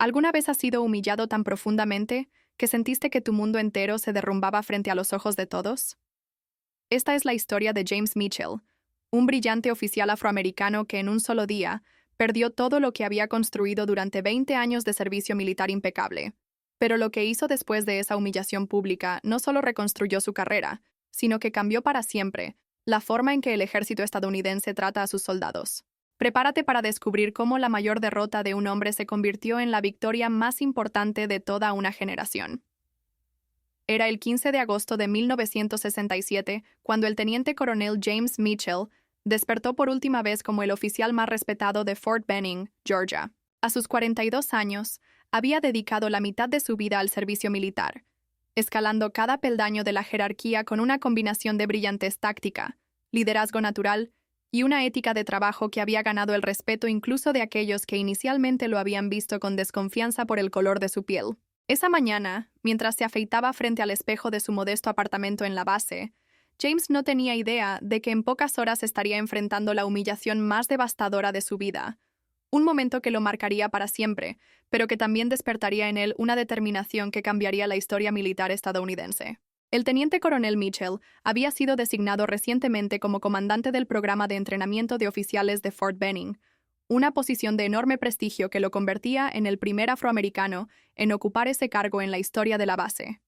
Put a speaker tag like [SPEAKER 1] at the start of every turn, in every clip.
[SPEAKER 1] ¿Alguna vez has sido humillado tan profundamente que sentiste que tu mundo entero se derrumbaba frente a los ojos de todos? Esta es la historia de James Mitchell, un brillante oficial afroamericano que en un solo día perdió todo lo que había construido durante 20 años de servicio militar impecable. Pero lo que hizo después de esa humillación pública no solo reconstruyó su carrera, sino que cambió para siempre la forma en que el ejército estadounidense trata a sus soldados. Prepárate para descubrir cómo la mayor derrota de un hombre se convirtió en la victoria más importante de toda una generación. Era el 15 de agosto de 1967 cuando el teniente coronel James Mitchell despertó por última vez como el oficial más respetado de Fort Benning, Georgia. A sus 42 años, había dedicado la mitad de su vida al servicio militar, escalando cada peldaño de la jerarquía con una combinación de brillantez táctica, liderazgo natural y una ética de trabajo que había ganado el respeto incluso de aquellos que inicialmente lo habían visto con desconfianza por el color de su piel. Esa mañana, mientras se afeitaba frente al espejo de su modesto apartamento en la base, James no tenía idea de que en pocas horas estaría enfrentando la humillación más devastadora de su vida, un momento que lo marcaría para siempre, pero que también despertaría en él una determinación que cambiaría la historia militar estadounidense. El teniente coronel Mitchell había sido designado recientemente como comandante del programa de entrenamiento de oficiales de Fort Benning, una posición de enorme prestigio que lo convertía en el primer afroamericano en ocupar ese cargo en la historia de la base.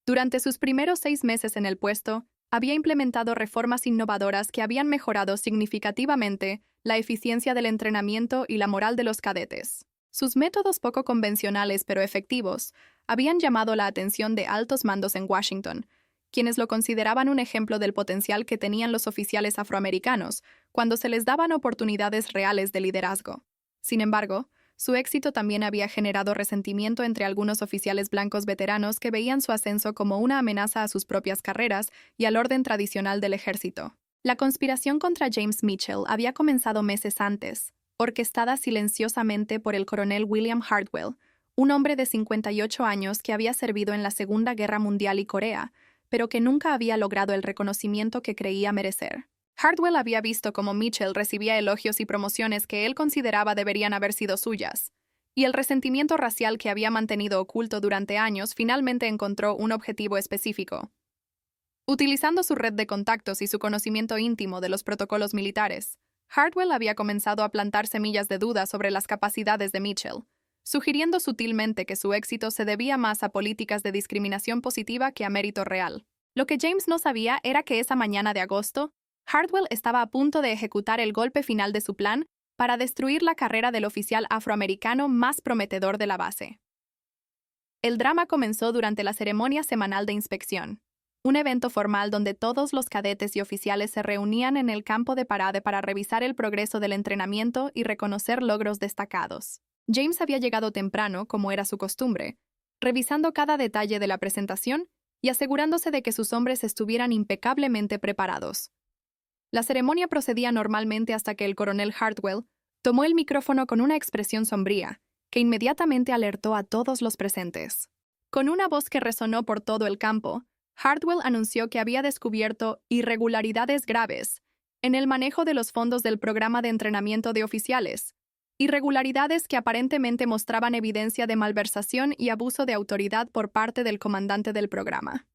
[SPEAKER 1] Durante sus primeros 6 meses en el puesto, había implementado reformas innovadoras que habían mejorado significativamente la eficiencia del entrenamiento y la moral de los cadetes. Sus métodos poco convencionales pero efectivos habían llamado la atención de altos mandos en Washington, quienes lo consideraban un ejemplo del potencial que tenían los oficiales afroamericanos cuando se les daban oportunidades reales de liderazgo. Sin embargo, su éxito también había generado resentimiento entre algunos oficiales blancos veteranos que veían su ascenso como una amenaza a sus propias carreras y al orden tradicional del ejército. La conspiración contra James Mitchell había comenzado meses antes, orquestada silenciosamente por el coronel William Hartwell, un hombre de 58 años que había servido en la Segunda Guerra Mundial y Corea, pero que nunca había logrado el reconocimiento que creía merecer. Hartwell había visto cómo Mitchell recibía elogios y promociones que él consideraba deberían haber sido suyas, y el resentimiento racial que había mantenido oculto durante años finalmente encontró un objetivo específico. Utilizando su red de contactos y su conocimiento íntimo de los protocolos militares, Hartwell había comenzado a plantar semillas de duda sobre las capacidades de Mitchell, sugiriendo sutilmente que su éxito se debía más a políticas de discriminación positiva que a mérito real. Lo que James no sabía era que esa mañana de agosto, Hartwell estaba a punto de ejecutar el golpe final de su plan para destruir la carrera del oficial afroamericano más prometedor de la base. El drama comenzó durante la ceremonia semanal de inspección, un evento formal donde todos los cadetes y oficiales se reunían en el campo de parade para revisar el progreso del entrenamiento y reconocer logros destacados. James había llegado temprano, como era su costumbre, revisando cada detalle de la presentación y asegurándose de que sus hombres estuvieran impecablemente preparados. La ceremonia procedía normalmente hasta que el coronel Hartwell tomó el micrófono con una expresión sombría, que inmediatamente alertó a todos los presentes. Con una voz que resonó por todo el campo, Hartwell anunció que había descubierto irregularidades graves en el manejo de los fondos del programa de entrenamiento de oficiales, irregularidades que aparentemente mostraban evidencia de malversación y abuso de autoridad por parte del comandante del programa.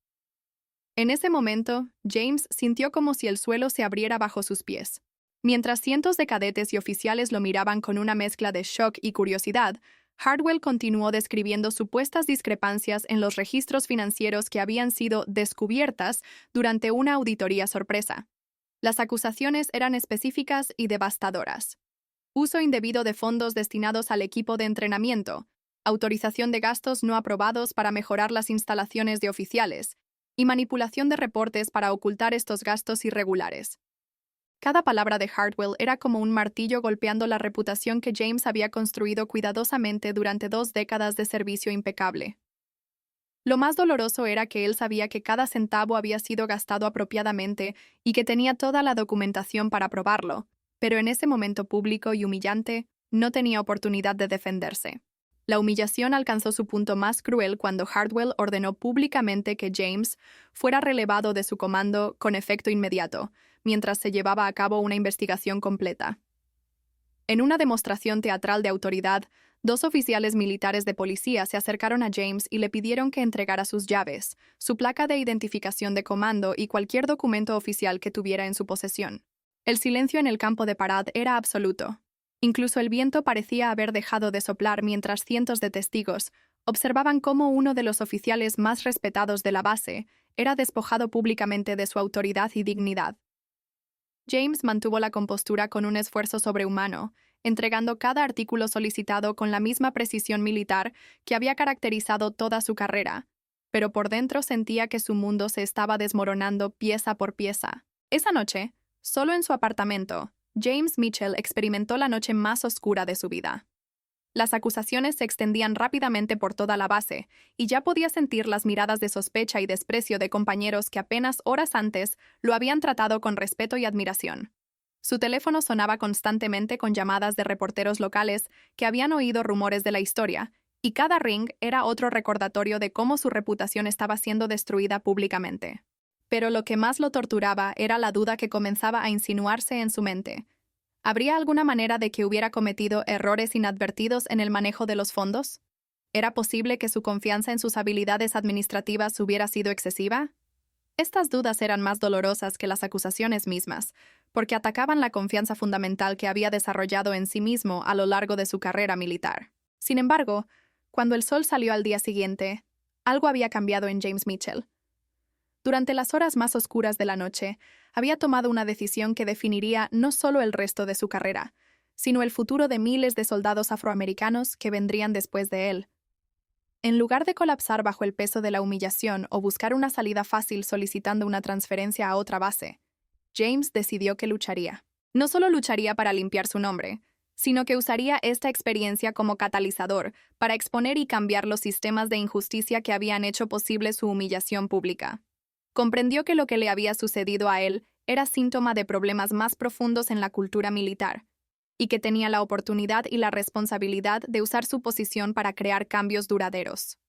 [SPEAKER 1] En ese momento, James sintió como si el suelo se abriera bajo sus pies. Mientras cientos de cadetes y oficiales lo miraban con una mezcla de shock y curiosidad, Hartwell continuó describiendo supuestas discrepancias en los registros financieros que habían sido descubiertas durante una auditoría sorpresa. Las acusaciones eran específicas y devastadoras. Uso indebido de fondos destinados al equipo de entrenamiento, autorización de gastos no aprobados para mejorar las instalaciones de oficiales, y manipulación de reportes para ocultar estos gastos irregulares. Cada palabra de Hartwell era como un martillo golpeando la reputación que James había construido cuidadosamente durante 2 décadas de servicio impecable. Lo más doloroso era que él sabía que cada centavo había sido gastado apropiadamente y que tenía toda la documentación para probarlo, pero en ese momento público y humillante, no tenía oportunidad de defenderse. La humillación alcanzó su punto más cruel cuando Hartwell ordenó públicamente que James fuera relevado de su comando con efecto inmediato, mientras se llevaba a cabo una investigación completa. En una demostración teatral de autoridad, Dos oficiales militares de policía se acercaron a James y le pidieron que entregara sus llaves, su placa de identificación de comando y cualquier documento oficial que tuviera en su posesión. El silencio en el campo de parade era absoluto. Incluso el viento parecía haber dejado de soplar mientras cientos de testigos observaban cómo uno de los oficiales más respetados de la base era despojado públicamente de su autoridad y dignidad. James mantuvo la compostura con un esfuerzo sobrehumano, entregando cada artículo solicitado con la misma precisión militar que había caracterizado toda su carrera, pero por dentro sentía que su mundo se estaba desmoronando pieza por pieza. Esa noche, solo en su apartamento, James Mitchell experimentó la noche más oscura de su vida. Las acusaciones se extendían rápidamente por toda la base, y ya podía sentir las miradas de sospecha y desprecio de compañeros que apenas horas antes lo habían tratado con respeto y admiración. Su teléfono sonaba constantemente con llamadas de reporteros locales que habían oído rumores de la historia, y cada ring era otro recordatorio de cómo su reputación estaba siendo destruida públicamente. Pero lo que más lo torturaba era la duda que comenzaba a insinuarse en su mente. ¿Habría alguna manera de que hubiera cometido errores inadvertidos en el manejo de los fondos? ¿Era posible que su confianza en sus habilidades administrativas hubiera sido excesiva? Estas dudas eran más dolorosas que las acusaciones mismas, porque atacaban la confianza fundamental que había desarrollado en sí mismo a lo largo de su carrera militar. Sin embargo, cuando el sol salió al día siguiente, algo había cambiado en James Mitchell. Durante las horas más oscuras de la noche, había tomado una decisión que definiría no solo el resto de su carrera, sino el futuro de miles de soldados afroamericanos que vendrían después de él. En lugar de colapsar bajo el peso de la humillación o buscar una salida fácil solicitando una transferencia a otra base, James decidió que lucharía. No solo lucharía para limpiar su nombre, sino que usaría esta experiencia como catalizador para exponer y cambiar los sistemas de injusticia que habían hecho posible su humillación pública. Comprendió que lo que le había sucedido a él era síntoma de problemas más profundos en la cultura militar, y que tenía la oportunidad y la responsabilidad de usar su posición para crear cambios duraderos.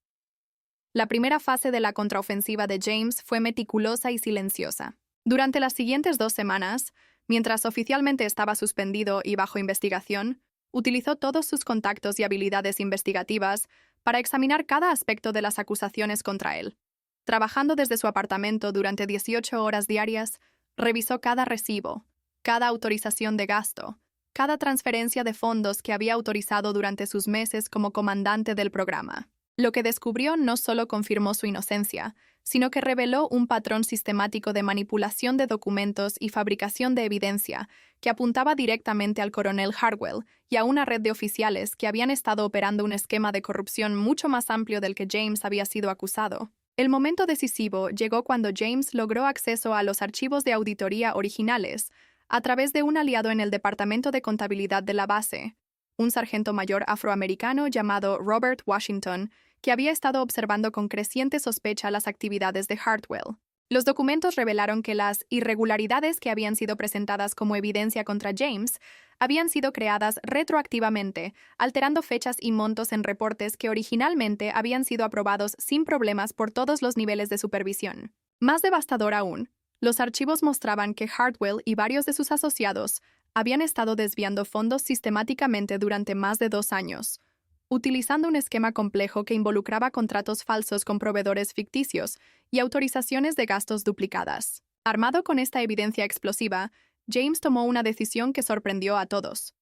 [SPEAKER 1] La primera fase de la contraofensiva de James fue meticulosa y silenciosa. Durante las siguientes 2 semanas, mientras oficialmente estaba suspendido y bajo investigación, utilizó todos sus contactos y habilidades investigativas para examinar cada aspecto de las acusaciones contra él. Trabajando desde su apartamento durante 18 horas diarias, revisó cada recibo, cada autorización de gasto, cada transferencia de fondos que había autorizado durante sus meses como comandante del programa. Lo que descubrió no solo confirmó su inocencia, sino que reveló un patrón sistemático de manipulación de documentos y fabricación de evidencia que apuntaba directamente al coronel Hardwell y a una red de oficiales que habían estado operando un esquema de corrupción mucho más amplio del que James había sido acusado. El momento decisivo llegó cuando James logró acceso a los archivos de auditoría originales a través de un aliado en el Departamento de Contabilidad de la base, un sargento mayor afroamericano llamado Robert Washington, que había estado observando con creciente sospecha las actividades de Hardwell. Los documentos revelaron que las irregularidades que habían sido presentadas como evidencia contra James habían sido creadas retroactivamente, alterando fechas y montos en reportes que originalmente habían sido aprobados sin problemas por todos los niveles de supervisión. Más devastador aún, los archivos mostraban que Hardwell y varios de sus asociados habían estado desviando fondos sistemáticamente durante más de 2 años, utilizando un esquema complejo que involucraba contratos falsos con proveedores ficticios y autorizaciones de gastos duplicadas. Armado con esta evidencia explosiva, James tomó una decisión que sorprendió a todos.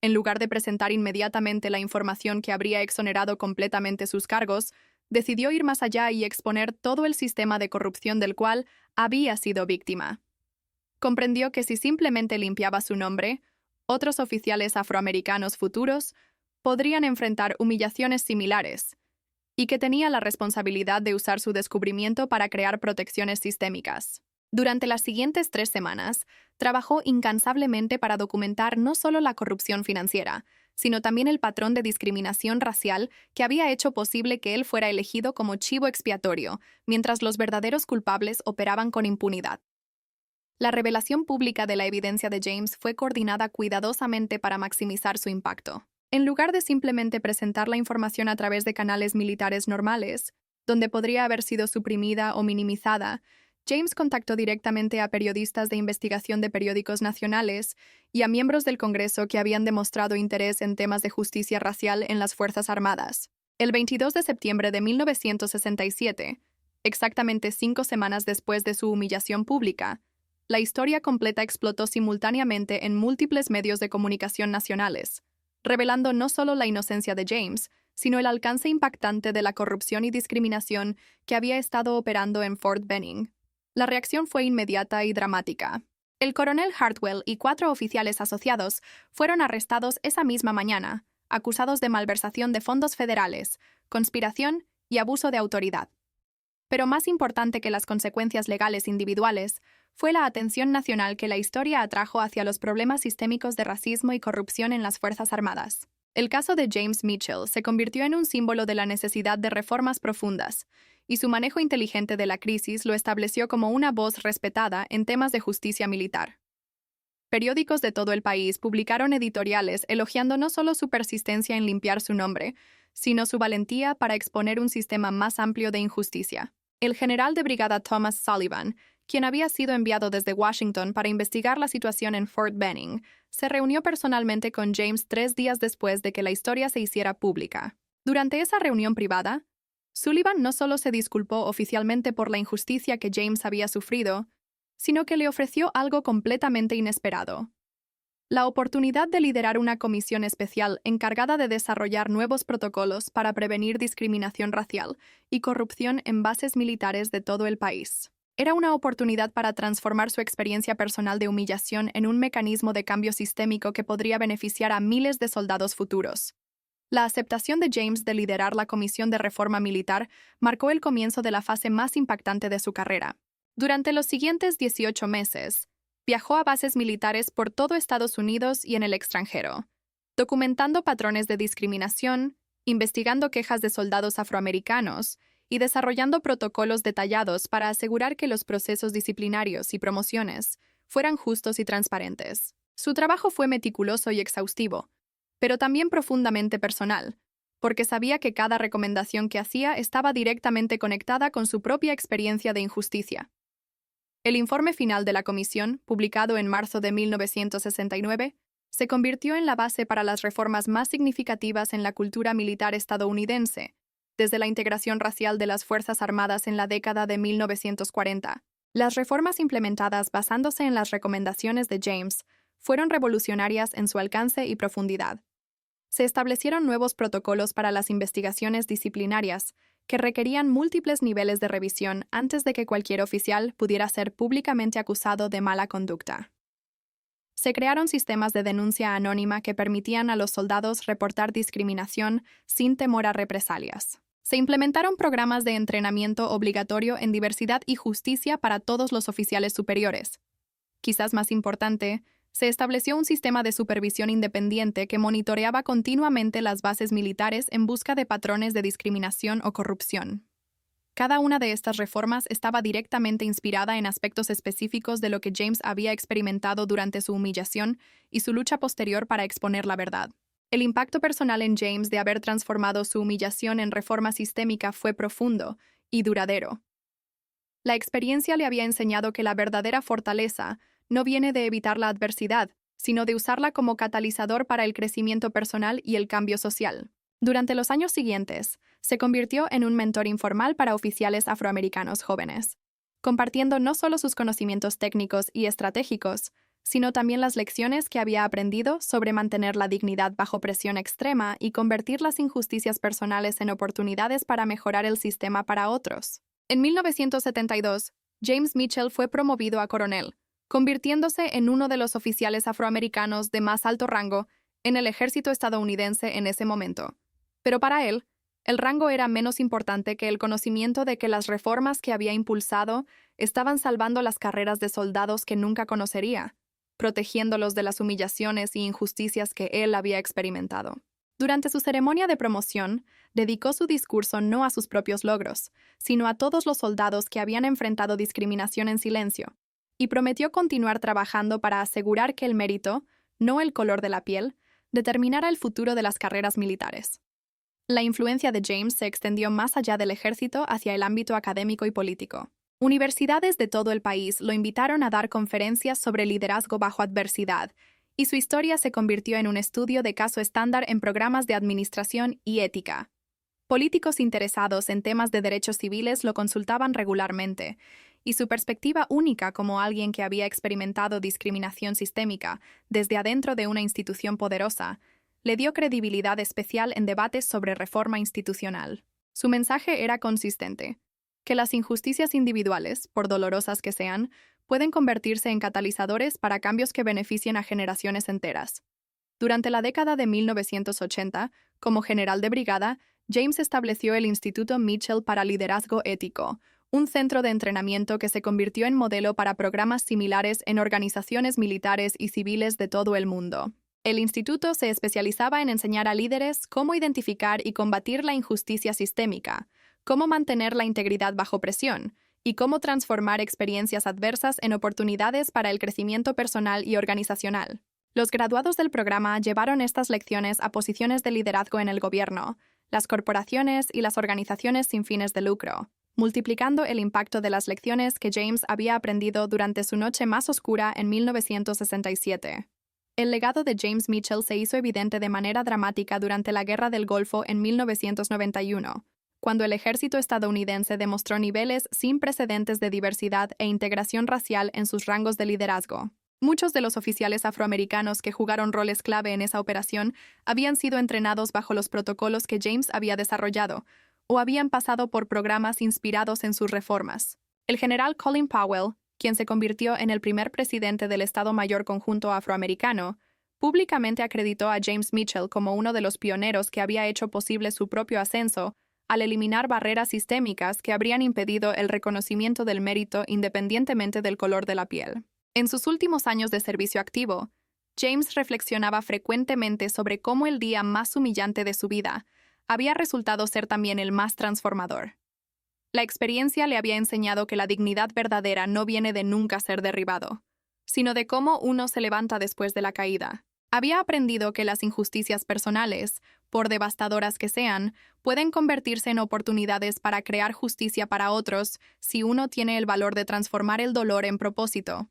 [SPEAKER 1] En lugar de presentar inmediatamente la información que habría exonerado completamente sus cargos, decidió ir más allá y exponer todo el sistema de corrupción del cual había sido víctima. Comprendió que si simplemente limpiaba su nombre, otros oficiales afroamericanos futuros podrían enfrentar humillaciones similares, y que tenía la responsabilidad de usar su descubrimiento para crear protecciones sistémicas. Durante las siguientes 3 semanas, trabajó incansablemente para documentar no solo la corrupción financiera, sino también el patrón de discriminación racial que había hecho posible que él fuera elegido como chivo expiatorio, mientras los verdaderos culpables operaban con impunidad. La revelación pública de la evidencia de James fue coordinada cuidadosamente para maximizar su impacto. En lugar de simplemente presentar la información a través de canales militares normales, donde podría haber sido suprimida o minimizada, James contactó directamente a periodistas de investigación de periódicos nacionales y a miembros del Congreso que habían demostrado interés en temas de justicia racial en las Fuerzas Armadas. El 22 de septiembre de 1967, exactamente 5 semanas después de su humillación pública, la historia completa explotó simultáneamente en múltiples medios de comunicación nacionales, revelando no solo la inocencia de James, sino el alcance impactante de la corrupción y discriminación que había estado operando en Fort Benning. La reacción fue inmediata y dramática. El coronel Hartwell y 4 oficiales asociados fueron arrestados esa misma mañana, acusados de malversación de fondos federales, conspiración y abuso de autoridad. Pero más importante que las consecuencias legales individuales fue la atención nacional que la historia atrajo hacia los problemas sistémicos de racismo y corrupción en las Fuerzas Armadas. El caso de James Mitchell se convirtió en un símbolo de la necesidad de reformas profundas, y su manejo inteligente de la crisis lo estableció como una voz respetada en temas de justicia militar. Periódicos de todo el país publicaron editoriales elogiando no solo su persistencia en limpiar su nombre, sino su valentía para exponer un sistema más amplio de injusticia. El general de brigada Thomas Sullivan, quien había sido enviado desde Washington para investigar la situación en Fort Benning, se reunió personalmente con James 3 días después de que la historia se hiciera pública. Durante esa reunión privada, Sullivan no solo se disculpó oficialmente por la injusticia que James había sufrido, sino que le ofreció algo completamente inesperado: la oportunidad de liderar una comisión especial encargada de desarrollar nuevos protocolos para prevenir discriminación racial y corrupción en bases militares de todo el país. Era una oportunidad para transformar su experiencia personal de humillación en un mecanismo de cambio sistémico que podría beneficiar a miles de soldados futuros. La aceptación de James de liderar la Comisión de Reforma Militar marcó el comienzo de la fase más impactante de su carrera. Durante los siguientes 18 meses, viajó a bases militares por todo Estados Unidos y en el extranjero, documentando patrones de discriminación, investigando quejas de soldados afroamericanos y desarrollando protocolos detallados para asegurar que los procesos disciplinarios y promociones fueran justos y transparentes. Su trabajo fue meticuloso y exhaustivo, pero también profundamente personal, porque sabía que cada recomendación que hacía estaba directamente conectada con su propia experiencia de injusticia. El informe final de la comisión, publicado en marzo de 1969, se convirtió en la base para las reformas más significativas en la cultura militar estadounidense, desde la integración racial de las Fuerzas Armadas en la década de 1940. Las reformas implementadas basándose en las recomendaciones de James fueron revolucionarias en su alcance y profundidad. Se establecieron nuevos protocolos para las investigaciones disciplinarias que requerían múltiples niveles de revisión antes de que cualquier oficial pudiera ser públicamente acusado de mala conducta. Se crearon sistemas de denuncia anónima que permitían a los soldados reportar discriminación sin temor a represalias. Se implementaron programas de entrenamiento obligatorio en diversidad y justicia para todos los oficiales superiores. Quizás más importante, se estableció un sistema de supervisión independiente que monitoreaba continuamente las bases militares en busca de patrones de discriminación o corrupción. Cada una de estas reformas estaba directamente inspirada en aspectos específicos de lo que James había experimentado durante su humillación y su lucha posterior para exponer la verdad. El impacto personal en James de haber transformado su humillación en reforma sistémica fue profundo y duradero. La experiencia le había enseñado que la verdadera fortaleza no viene de evitar la adversidad, sino de usarla como catalizador para el crecimiento personal y el cambio social. Durante los años siguientes, se convirtió en un mentor informal para oficiales afroamericanos jóvenes, compartiendo no solo sus conocimientos técnicos y estratégicos, sino también las lecciones que había aprendido sobre mantener la dignidad bajo presión extrema y convertir las injusticias personales en oportunidades para mejorar el sistema para otros. En 1972, James Mitchell fue promovido a coronel, convirtiéndose en uno de los oficiales afroamericanos de más alto rango en el ejército estadounidense en ese momento. Pero para él, el rango era menos importante que el conocimiento de que las reformas que había impulsado estaban salvando las carreras de soldados que nunca conocería, protegiéndolos de las humillaciones y injusticias que él había experimentado. Durante su ceremonia de promoción, dedicó su discurso no a sus propios logros, sino a todos los soldados que habían enfrentado discriminación en silencio, y prometió continuar trabajando para asegurar que el mérito, no el color de la piel, determinara el futuro de las carreras militares. La influencia de James se extendió más allá del ejército hacia el ámbito académico y político. Universidades de todo el país lo invitaron a dar conferencias sobre liderazgo bajo adversidad, y su historia se convirtió en un estudio de caso estándar en programas de administración y ética. Políticos interesados en temas de derechos civiles lo consultaban regularmente, y su perspectiva única como alguien que había experimentado discriminación sistémica desde adentro de una institución poderosa, le dio credibilidad especial en debates sobre reforma institucional. Su mensaje era consistente: que las injusticias individuales, por dolorosas que sean, pueden convertirse en catalizadores para cambios que beneficien a generaciones enteras. Durante la década de 1980, como general de brigada, James estableció el Instituto Mitchell para Liderazgo Ético, un centro de entrenamiento que se convirtió en modelo para programas similares en organizaciones militares y civiles de todo el mundo. El instituto se especializaba en enseñar a líderes cómo identificar y combatir la injusticia sistémica, cómo mantener la integridad bajo presión y cómo transformar experiencias adversas en oportunidades para el crecimiento personal y organizacional. Los graduados del programa llevaron estas lecciones a posiciones de liderazgo en el gobierno, las corporaciones y las organizaciones sin fines de lucro, multiplicando el impacto de las lecciones que James había aprendido durante su noche más oscura en 1967. El legado de James Mitchell se hizo evidente de manera dramática durante la Guerra del Golfo en 1991, cuando el ejército estadounidense demostró niveles sin precedentes de diversidad e integración racial en sus rangos de liderazgo. Muchos de los oficiales afroamericanos que jugaron roles clave en esa operación habían sido entrenados bajo los protocolos que James había desarrollado, o habían pasado por programas inspirados en sus reformas. El general Colin Powell, quien se convirtió en el primer presidente del Estado Mayor Conjunto Afroamericano, públicamente acreditó a James Mitchell como uno de los pioneros que había hecho posible su propio ascenso al eliminar barreras sistémicas que habrían impedido el reconocimiento del mérito independientemente del color de la piel. En sus últimos años de servicio activo, James reflexionaba frecuentemente sobre cómo el día más humillante de su vida había resultado ser también el más transformador. La experiencia le había enseñado que la dignidad verdadera no viene de nunca ser derribado, sino de cómo uno se levanta después de la caída. Había aprendido que las injusticias personales, por devastadoras que sean, pueden convertirse en oportunidades para crear justicia para otros si uno tiene el valor de transformar el dolor en propósito.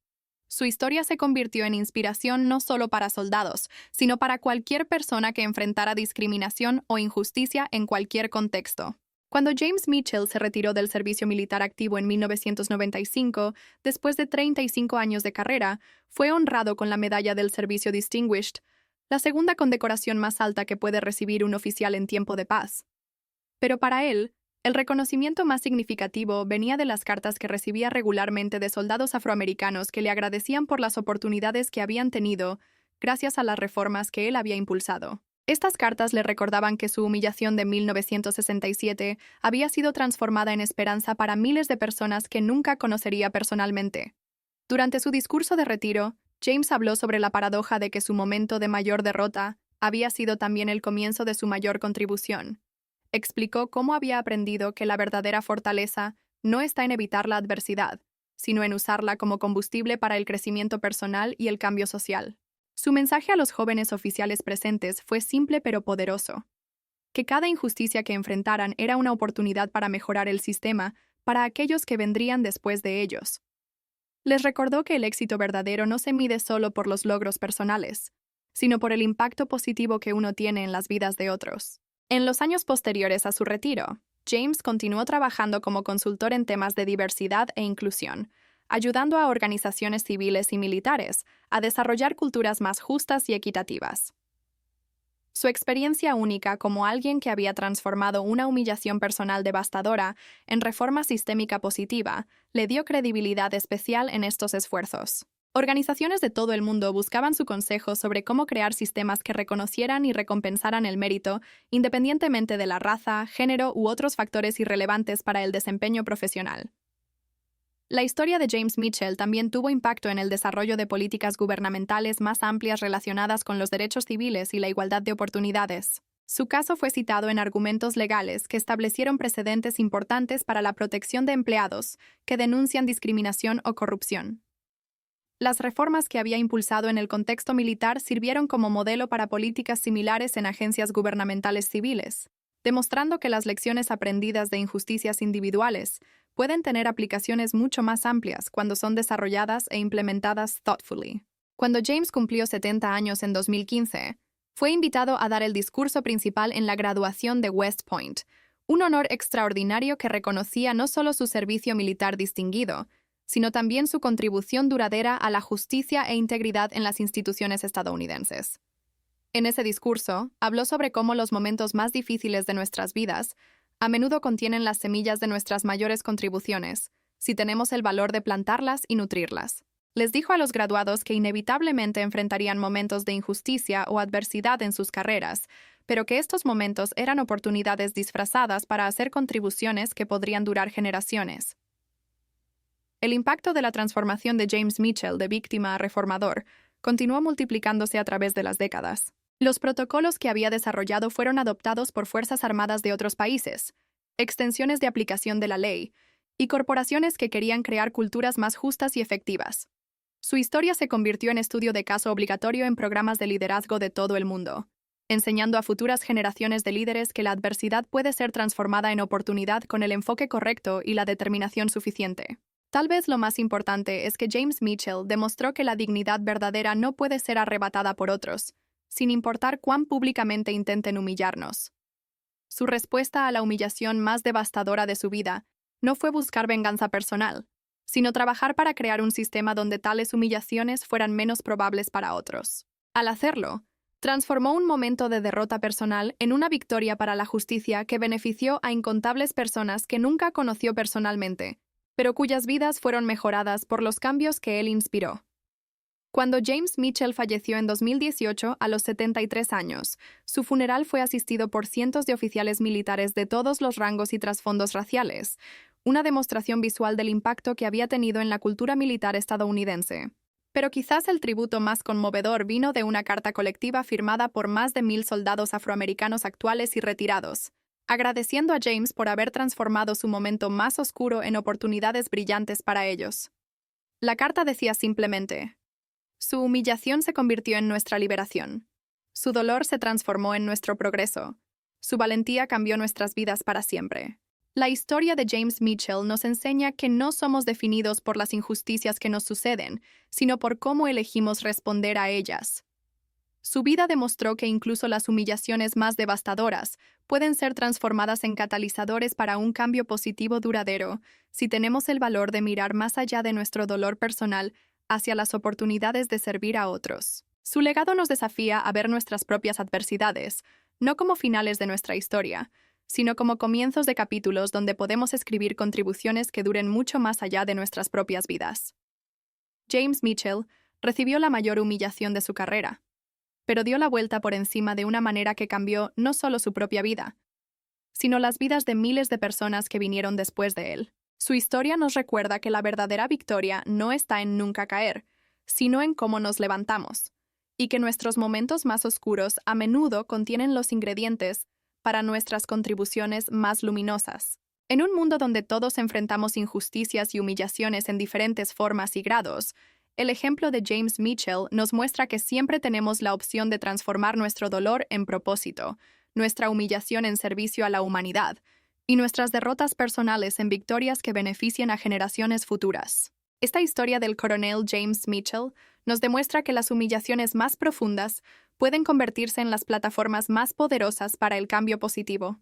[SPEAKER 1] Su historia se convirtió en inspiración no solo para soldados, sino para cualquier persona que enfrentara discriminación o injusticia en cualquier contexto. Cuando James Mitchell se retiró del servicio militar activo en 1995, después de 35 años de carrera, fue honrado con la Medalla del Servicio Distinguished, la segunda condecoración más alta que puede recibir un oficial en tiempo de paz. Pero para él, el reconocimiento más significativo venía de las cartas que recibía regularmente de soldados afroamericanos que le agradecían por las oportunidades que habían tenido gracias a las reformas que él había impulsado. Estas cartas le recordaban que su humillación de 1967 había sido transformada en esperanza para miles de personas que nunca conocería personalmente. Durante su discurso de retiro, James habló sobre la paradoja de que su momento de mayor derrota había sido también el comienzo de su mayor contribución. Explicó cómo había aprendido que la verdadera fortaleza no está en evitar la adversidad, sino en usarla como combustible para el crecimiento personal y el cambio social. Su mensaje a los jóvenes oficiales presentes fue simple pero poderoso: que cada injusticia que enfrentaran era una oportunidad para mejorar el sistema para aquellos que vendrían después de ellos. Les recordó que el éxito verdadero no se mide solo por los logros personales, sino por el impacto positivo que uno tiene en las vidas de otros. En los años posteriores a su retiro, James continuó trabajando como consultor en temas de diversidad e inclusión, ayudando a organizaciones civiles y militares a desarrollar culturas más justas y equitativas. Su experiencia única como alguien que había transformado una humillación personal devastadora en reforma sistémica positiva le dio credibilidad especial en estos esfuerzos. Organizaciones de todo el mundo buscaban su consejo sobre cómo crear sistemas que reconocieran y recompensaran el mérito, independientemente de la raza, género u otros factores irrelevantes para el desempeño profesional. La historia de James Mitchell también tuvo impacto en el desarrollo de políticas gubernamentales más amplias relacionadas con los derechos civiles y la igualdad de oportunidades. Su caso fue citado en argumentos legales que establecieron precedentes importantes para la protección de empleados que denuncian discriminación o corrupción. Las reformas que había impulsado en el contexto militar sirvieron como modelo para políticas similares en agencias gubernamentales civiles, demostrando que las lecciones aprendidas de injusticias individuales pueden tener aplicaciones mucho más amplias cuando son desarrolladas e implementadas thoughtfully. Cuando James cumplió 70 años en 2015, fue invitado a dar el discurso principal en la graduación de West Point, un honor extraordinario que reconocía no solo su servicio militar distinguido, sino también su contribución duradera a la justicia e integridad en las instituciones estadounidenses. En ese discurso, habló sobre cómo los momentos más difíciles de nuestras vidas a menudo contienen las semillas de nuestras mayores contribuciones, si tenemos el valor de plantarlas y nutrirlas. Les dijo a los graduados que inevitablemente enfrentarían momentos de injusticia o adversidad en sus carreras, pero que estos momentos eran oportunidades disfrazadas para hacer contribuciones que podrían durar generaciones. El impacto de la transformación de James Mitchell de víctima a reformador continuó multiplicándose a través de las décadas. Los protocolos que había desarrollado fueron adoptados por fuerzas armadas de otros países, extensiones de aplicación de la ley y corporaciones que querían crear culturas más justas y efectivas. Su historia se convirtió en estudio de caso obligatorio en programas de liderazgo de todo el mundo, enseñando a futuras generaciones de líderes que la adversidad puede ser transformada en oportunidad con el enfoque correcto y la determinación suficiente. Tal vez lo más importante es que James Mitchell demostró que la dignidad verdadera no puede ser arrebatada por otros, sin importar cuán públicamente intenten humillarnos. Su respuesta a la humillación más devastadora de su vida no fue buscar venganza personal, sino trabajar para crear un sistema donde tales humillaciones fueran menos probables para otros. Al hacerlo, transformó un momento de derrota personal en una victoria para la justicia que benefició a incontables personas que nunca conoció personalmente, pero cuyas vidas fueron mejoradas por los cambios que él inspiró. Cuando James Mitchell falleció en 2018 a los 73 años, su funeral fue asistido por cientos de oficiales militares de todos los rangos y trasfondos raciales, una demostración visual del impacto que había tenido en la cultura militar estadounidense. Pero quizás el tributo más conmovedor vino de una carta colectiva firmada por más de 1,000 soldados afroamericanos actuales y retirados, agradeciendo a James por haber transformado su momento más oscuro en oportunidades brillantes para ellos. La carta decía simplemente: su humillación se convirtió en nuestra liberación. Su dolor se transformó en nuestro progreso. Su valentía cambió nuestras vidas para siempre. La historia de James Mitchell nos enseña que no somos definidos por las injusticias que nos suceden, sino por cómo elegimos responder a ellas. Su vida demostró que incluso las humillaciones más devastadoras pueden ser transformadas en catalizadores para un cambio positivo duradero si tenemos el valor de mirar más allá de nuestro dolor personal hacia las oportunidades de servir a otros. Su legado nos desafía a ver nuestras propias adversidades, no como finales de nuestra historia, sino como comienzos de capítulos donde podemos escribir contribuciones que duren mucho más allá de nuestras propias vidas. James Mitchell recibió la mayor humillación de su carrera, pero dio la vuelta por encima de una manera que cambió no solo su propia vida, sino las vidas de miles de personas que vinieron después de él. Su historia nos recuerda que la verdadera victoria no está en nunca caer, sino en cómo nos levantamos, y que nuestros momentos más oscuros a menudo contienen los ingredientes para nuestras contribuciones más luminosas. En un mundo donde todos enfrentamos injusticias y humillaciones en diferentes formas y grados, el ejemplo de James Mitchell nos muestra que siempre tenemos la opción de transformar nuestro dolor en propósito, nuestra humillación en servicio a la humanidad, y nuestras derrotas personales en victorias que beneficien a generaciones futuras. Esta historia del coronel James Mitchell nos demuestra que las humillaciones más profundas pueden convertirse en las plataformas más poderosas para el cambio positivo.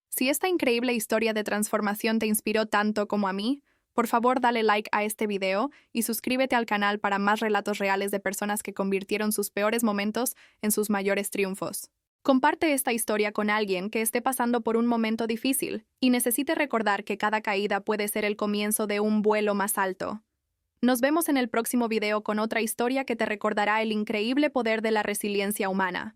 [SPEAKER 1] Si esta increíble historia de transformación te inspiró tanto como a mí, por favor dale like a este video y suscríbete al canal para más relatos reales de personas que convirtieron sus peores momentos en sus mayores triunfos. Comparte esta historia con alguien que esté pasando por un momento difícil y necesite recordar que cada caída puede ser el comienzo de un vuelo más alto. Nos vemos en el próximo video con otra historia que te recordará el increíble poder de la resiliencia humana.